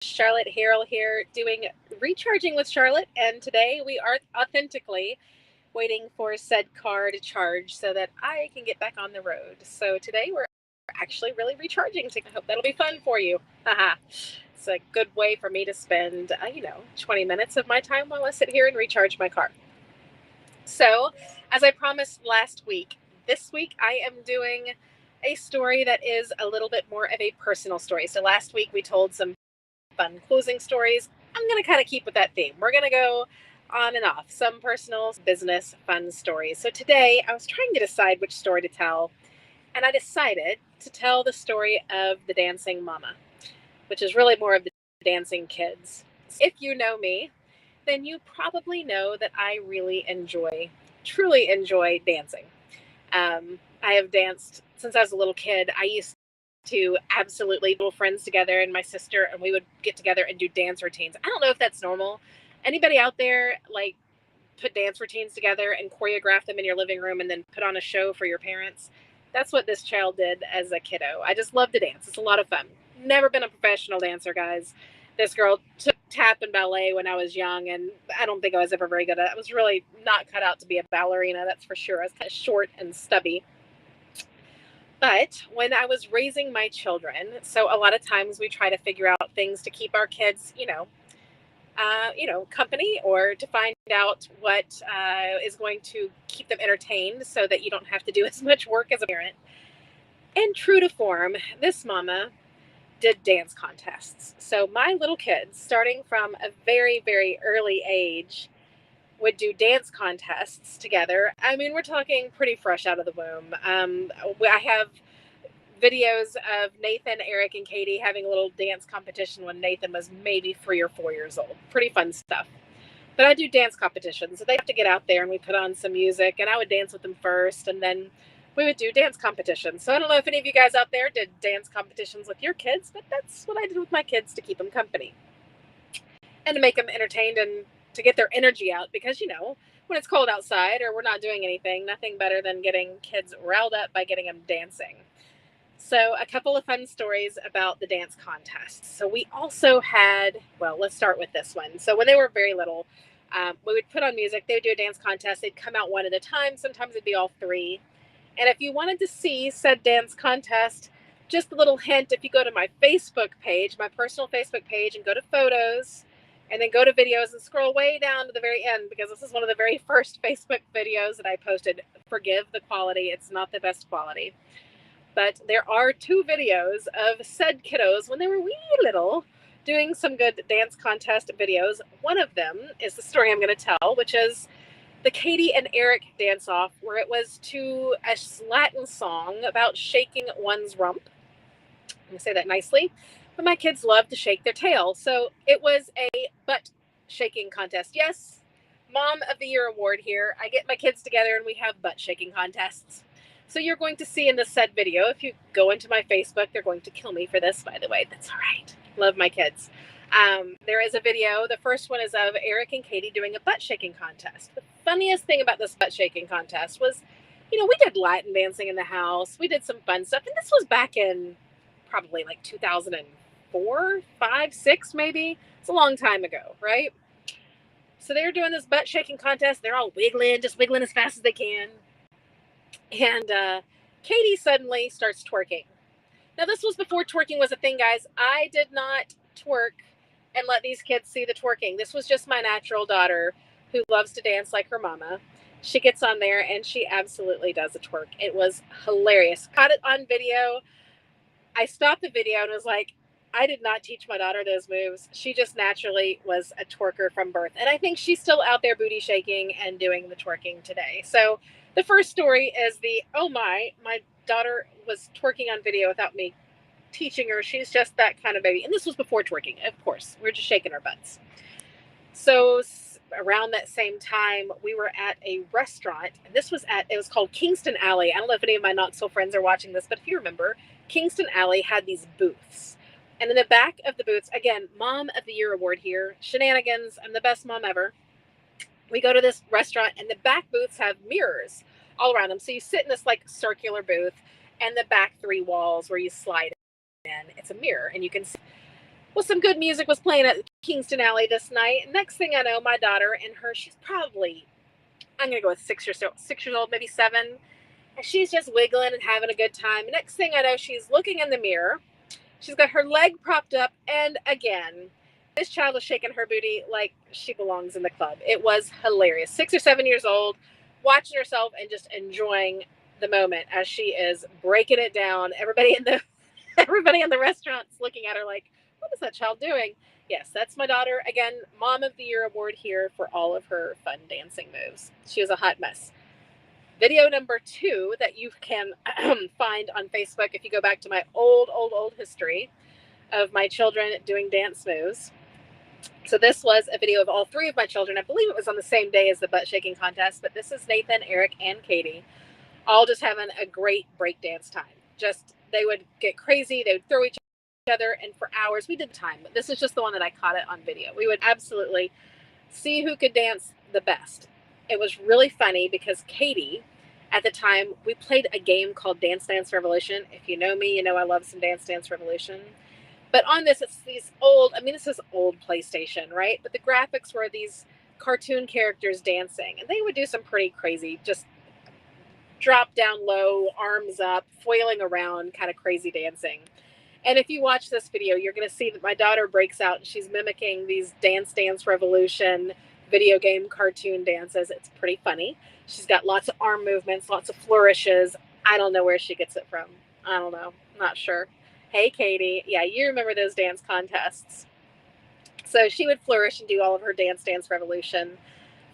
Charlotte Harrell here doing Recharging with Charlotte, and today we are authentically waiting for said car to charge so that I can get back on the road. So today we're actually really recharging. So I hope that'll be fun for you. Haha. It's a good way for me to spend, 20 minutes of my time while I sit here and recharge my car. So, as I promised last week, this week I am doing a story that is a little bit more of a personal story. So last week we told some fun closing stories. I'm going to kind of keep with that theme. We're going to go on and off, some personal, business, fun stories. So today I was trying to decide which story to tell, and I decided to tell the story of the dancing mama, which is really more of the dancing kids. If you know me, then you probably know that I really truly enjoy dancing. I have danced since I was a little kid. I used to absolutely little friends together and my sister, and we would get together and do dance routines. I don't know if that's normal. Anybody out there like put dance routines together and choreograph them in your living room and then put on a show for your parents? That's what this child did as a kiddo. I just love to dance. It's a lot of fun. Never been a professional dancer, guys. This girl took tap and ballet when I was young, and I don't think I was ever very good at it. I was really not cut out to be a ballerina, that's for sure. I was kind of short and stubby. But when I was raising my children, so a lot of times we try to figure out things to keep our kids, company, or to find out what is going to keep them entertained so that you don't have to do as much work as a parent. And true to form, this mama did dance contests. So my little kids, starting from a very, very early age, would do dance contests together. I mean, we're talking pretty fresh out of the womb. I have videos of Nathan, Eric, and Katie having a little dance competition when Nathan was maybe 3 or 4 years old. Pretty fun stuff. But I do dance competitions, so they have to get out there and we put on some music, and I would dance with them first, and then we would do dance competitions. So I don't know if any of you guys out there did dance competitions with your kids, but that's what I did with my kids to keep them company and to make them entertained and to get their energy out, because when it's cold outside or we're not doing anything, nothing better than getting kids riled up by getting them dancing. So, a couple of fun stories about the dance contests. So, we also had, well, let's start with this one. So, when they were very little, we would put on music, they would do a dance contest, they'd come out one at a time, sometimes it'd be all three. And if you wanted to see said dance contest, just a little hint, if you go to my Facebook page, my personal Facebook page, and go to photos, and then go to videos and scroll way down to the very end, because this is one of the very first Facebook videos that I posted. Forgive the quality, it's not the best quality. But there are two videos of said kiddos when they were wee little doing some good dance contest videos. One of them is the story I'm going to tell, which is the Katie and Eric dance off, where it was to a Latin song about shaking one's rump. I'm going to say that nicely. But my kids love to shake their tail. So it was a butt shaking contest. Yes, Mom of the Year award here. I get my kids together and we have butt shaking contests. So you're going to see in this said video, if you go into my Facebook, they're going to kill me for this, by the way. That's all right. Love my kids. There is a video. The first one is of Eric and Katie doing a butt shaking contest. The funniest thing about this butt shaking contest was, we did Latin dancing in the house. We did some fun stuff. And this was back in probably like 2004, 5, 6 maybe. It's a long time ago, right? So they're doing this butt shaking contest. They're all wiggling, just wiggling as fast as they can. And Katie suddenly starts twerking. Now, this was before twerking was a thing, guys. I did not twerk and let these kids see the twerking. This was just my natural daughter who loves to dance like her mama. She gets on there and she absolutely does a twerk. It was hilarious. Caught it on video. I stopped the video and was like, I did not teach my daughter those moves. She just naturally was a twerker from birth. And I think she's still out there booty shaking and doing the twerking today. So the first story is oh my daughter was twerking on video without me teaching her. She's just that kind of baby. And this was before twerking, of course. We're just shaking our butts. So around that same time, we were at a restaurant. And it was called Kingston Alley. I don't know if any of my Knoxville friends are watching this, but if you remember, Kingston Alley had these booths. And in the back of the booths, again, Mom of the Year award here, shenanigans, I'm the best mom ever. We go to this restaurant and the back booths have mirrors all around them. So you sit in this like circular booth, and the back three walls where you slide in, it's a mirror and you can see. Well, some good music was playing at Kingston Alley this night. Next thing I know, my daughter and her, she's probably, I'm going to go with 6 years old, maybe 7. And she's just wiggling and having a good time. Next thing I know, she's looking in the mirror. She's got her leg propped up. And again, this child is shaking her booty like she belongs in the club. It was hilarious. 6 or 7 years old, watching herself and just enjoying the moment as she is breaking it down. Everybody in the restaurant's looking at her like, what is that child doing? Yes, that's my daughter. Again, Mom of the Year award here for all of her fun dancing moves. She was a hot mess. Video number 2 that you can find on Facebook if you go back to my old history of my children doing dance moves. So this was a video of all 3 of my children. I believe it was on the same day as the butt shaking contest, but this is Nathan, Eric, and Katie, all just having a great breakdance time. Just, they would get crazy. They would throw each other, and for hours we did the time. But this is just the one that I caught it on video. We would absolutely see who could dance the best. It was really funny because Katie, at the time, we played a game called Dance Dance Revolution. If you know me, you know I love some Dance Dance Revolution. But on this, it's these old, this is old PlayStation, right? But the graphics were these cartoon characters dancing. And they would do some pretty crazy, just drop down low, arms up, flailing around, kind of crazy dancing. And if you watch this video, you're going to see that my daughter breaks out and she's mimicking these Dance Dance Revolution video game cartoon dances. It's pretty funny. She's got lots of arm movements, lots of flourishes. I don't know where she gets it from. I don't know. Not sure. Hey, Katie. Yeah, you remember those dance contests. So she would flourish and do all of her Dance Dance Revolution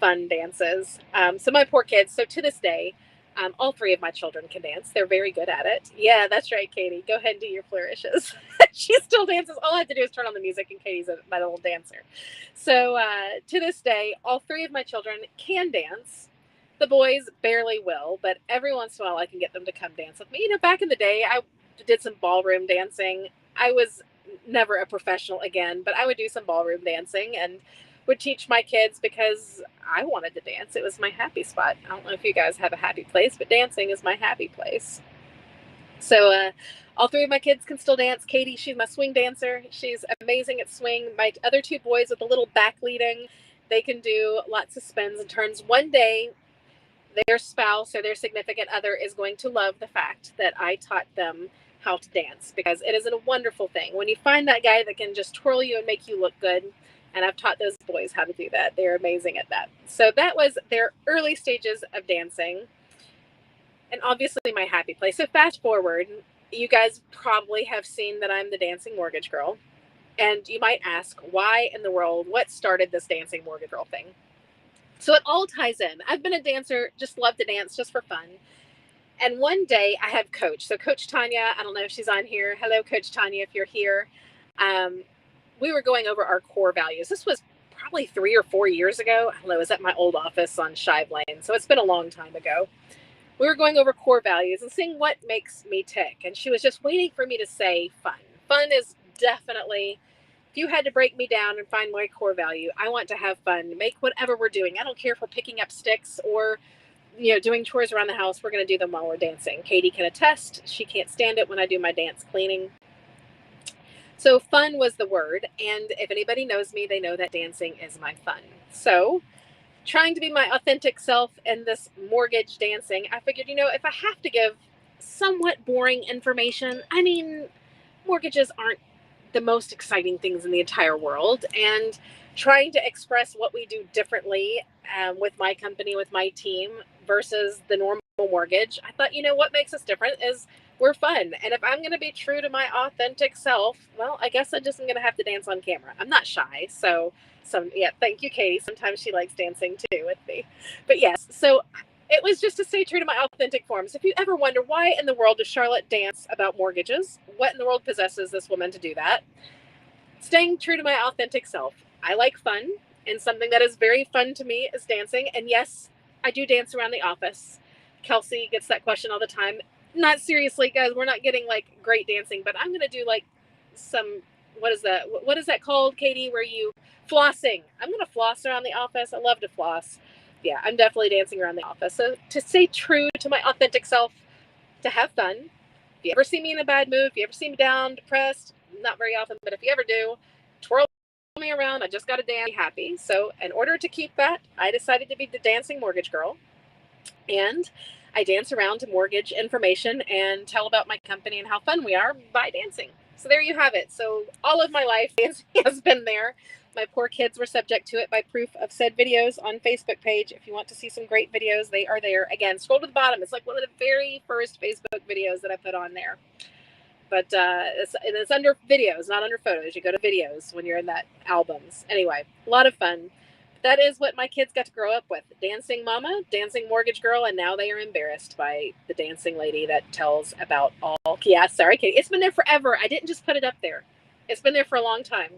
fun dances. So my poor kids. So to this day, all 3 of my children can dance. They're very good at it. Yeah, that's right, Katie. Go ahead and do your flourishes. She still dances. All I have to do is turn on the music, and Katie's my little dancer. So to this day, all 3 of my children can dance. The boys barely will, but every once in a while I can get them to come dance with me. Back in the day, I did some ballroom dancing. I was never a professional again, but I would do some ballroom dancing and would teach my kids because I wanted to dance. It was my happy spot. I don't know if you guys have a happy place, but dancing is my happy place. So all 3 of my kids can still dance. Katie, she's my swing dancer. She's amazing at swing. My other 2 boys with a little back leading, they can do lots of spins and turns. One day, their spouse or their significant other is going to love the fact that I taught them how to dance, because it is a wonderful thing when you find that guy that can just twirl you and make you look good. And I've taught those boys how to do that. They're amazing at that. So that was their early stages of dancing. And obviously my happy place. So fast forward, you guys probably have seen that I'm the dancing mortgage girl. And you might ask, why in the world, what started this dancing mortgage girl thing? So it all ties in. I've been a dancer, just love to dance, just for fun. And one day I have Coach. So Coach Tanya, I don't know if she's on here. Hello, Coach Tanya, if you're here. We were going over our core values. This was probably 3 or 4 years ago. I don't know, it was at my old office on Shive Lane. So it's been a long time ago. We were going over core values and seeing what makes me tick. And she was just waiting for me to say fun. Fun is definitely, if you had to break me down and find my core value, I want to have fun. Make whatever we're doing. I don't care if we're picking up sticks or doing chores around the house. We're going to do them while we're dancing. Katie can attest. She can't stand it when I do my dance cleaning. So fun was the word. And if anybody knows me, they know that dancing is my fun. So trying to be my authentic self in this mortgage dancing, I figured, if I have to give somewhat boring information, mortgages aren't the most exciting things in the entire world. And trying to express what we do differently with my company, with my team versus the normal mortgage, I thought, what makes us different is we're fun. And if I'm going to be true to my authentic self, well, I guess I just am going to have to dance on camera. I'm not shy. So thank you, Katie. Sometimes she likes dancing too with me. But yes, so it was just to stay true to my authentic forms. If you ever wonder why in the world does Charlotte dance about mortgages, what in the world possesses this woman to do that? Staying true to my authentic self. I like fun, and something that is very fun to me is dancing. And yes, I do dance around the office. Kelsey gets that question all the time. Not seriously, guys, we're not getting like great dancing, but I'm going to do like some, what is that called, Katie, where you flossing? I'm going to floss around the office. I love to floss. Yeah, I'm definitely dancing around the office. So to stay true to my authentic self, to have fun. If you ever see me in a bad mood, if you ever see me down, depressed, not very often, but if you ever do, twirl me around. I just got to dance, be happy. So in order to keep that, I decided to be the dancing mortgage girl. And I dance around to mortgage information and tell about my company and how fun we are by dancing. So there you have it. So all of my life, dancing has been there. My poor kids were subject to it by proof of said videos on Facebook page. If you want to see some great videos, they are there. Again, scroll to the bottom. It's like one of the very first Facebook videos that I put on there. But it's under videos, not under photos. You go to videos when you're in that albums. Anyway, a lot of fun. That is what my kids got to grow up with. Dancing mama, dancing mortgage girl, and now they are embarrassed by the dancing lady that tells about all. Yeah, sorry, Katie. It's been there forever. I didn't just put it up there. It's been there for a long time.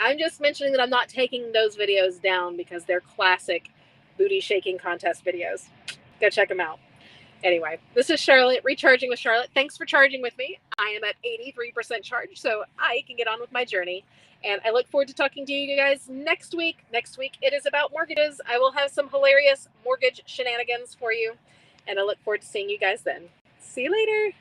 I'm just mentioning that I'm not taking those videos down because they're classic booty shaking contest videos. Go check them out. Anyway, this is Charlotte, Recharging with Charlotte. Thanks for charging with me. I am at 83% charged, so I can get on with my journey. And I look forward to talking to you guys next week. Next week, it is about mortgages. I will have some hilarious mortgage shenanigans for you. And I look forward to seeing you guys then. See you later.